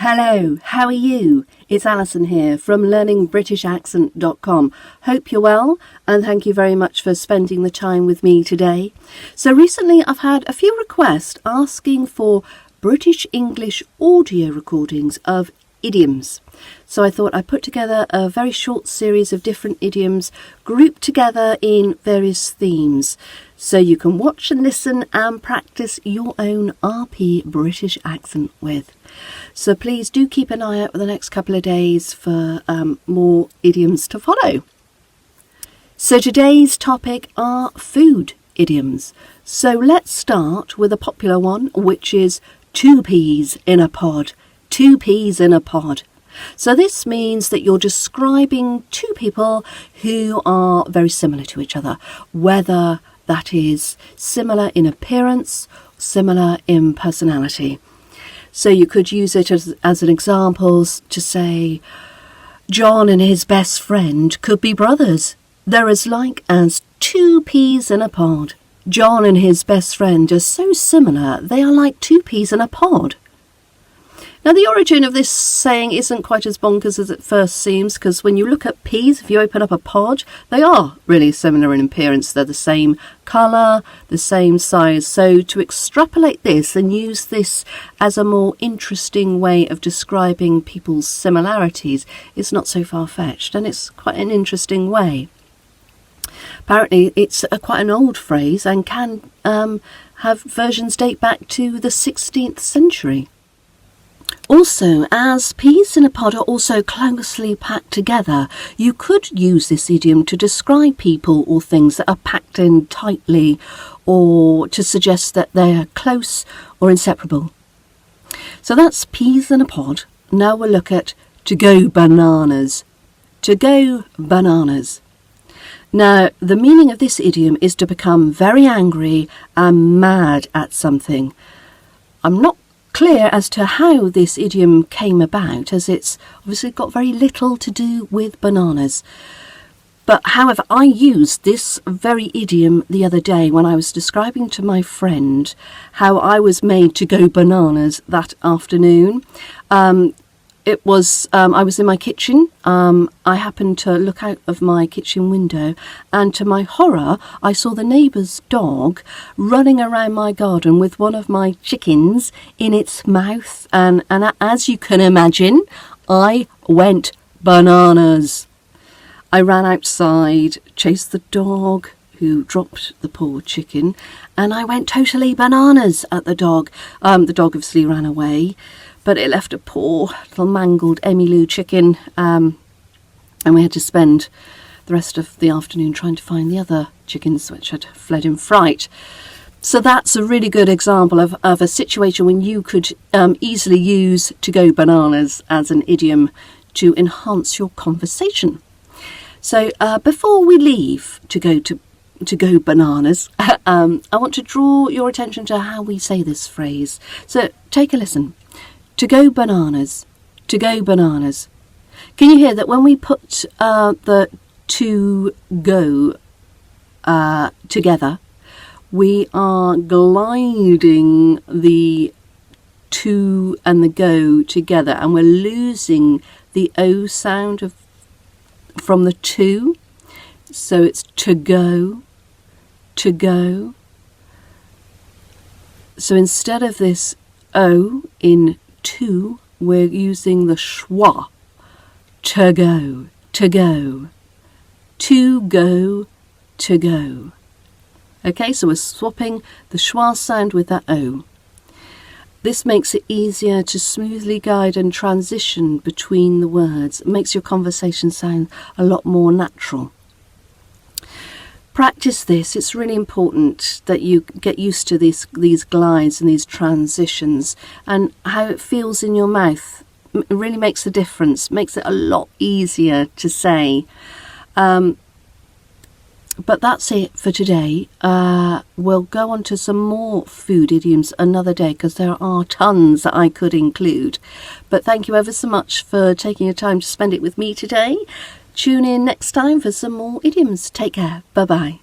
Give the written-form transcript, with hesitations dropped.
Hello, how are you? It's Alison here from learningbritishaccent.com. Hope you're well, and thank you very much for spending the time with me today. So recently I've had a few requests asking for British English audio recordings of idioms. So I thought I'd put together a very short series of different idioms grouped together in various themes, so you can watch and listen and practice your own RP British accent with. So please do keep an eye out for the next couple of days for more idioms to follow. So today's topic are food idioms. So let's start with a popular one, which is 2 peas in a pod. 2 peas in a pod. So this means that you're describing two people who are very similar to each other, whether that is similar in appearance, similar in personality. So you could use it as an example to say, John and his best friend could be brothers. They're as like as 2 peas in a pod. John and his best friend are so similar, they are like 2 peas in a pod. Now, the origin of this saying isn't quite as bonkers as it first seems, because when you look at peas, if you open up a pod, they are really similar in appearance. They're the same colour, the same size. So to extrapolate this and use this as a more interesting way of describing people's similarities is not so far-fetched, and it's quite an interesting way. Apparently, it's quite an old phrase and can have versions date back to the 16th century. Also, as peas in a pod are also closely packed together, you could use this idiom to describe people or things that are packed in tightly, or to suggest that they are close or inseparable. So that's peas in a pod. Now we'll look at to go bananas. To go bananas. Now, the meaning of this idiom is to become very angry and mad at something. I'm not clear as to how this idiom came about, as it's obviously got very little to do with bananas. But however, I used this very idiom the other day when I was describing to my friend how I was made to go bananas that afternoon. I was in my kitchen. I happened to look out of my kitchen window, and to my horror, I saw the neighbour's dog running around my garden with one of my chickens in its mouth. And as you can imagine, I went bananas. I ran outside, chased the dog, who dropped the poor chicken, and I went totally bananas at the dog. The dog obviously ran away, but it left a poor little mangled Emmylou chicken, and we had to spend the rest of the afternoon trying to find the other chickens which had fled in fright. So that's a really good example of a situation when you could easily use to go bananas as an idiom to enhance your conversation. So before we leave to go bananas, I want to draw your attention to how we say this phrase. So take a listen. To go bananas. To go bananas. Can you hear that when we put the to go together, we are gliding the to and the go together, and we're losing the O sound from the to. So it's to go, to go. So instead of this O in to, we're using the schwa. To go, to go. To go, to go. Okay, so we're swapping the schwa sound with that O. This makes it easier to smoothly guide and transition between the words. It makes your conversation sound a lot more natural. Practice this. It's really important that you get used to these glides and these transitions, and how it feels in your mouth. It really makes a difference, makes it a lot easier to say. But that's it for today. We'll go on to some more food idioms another day, because there are tons that I could include. But thank you ever so much for taking your time to spend it with me today. Tune in next time for some more idioms. Take care. Bye-bye.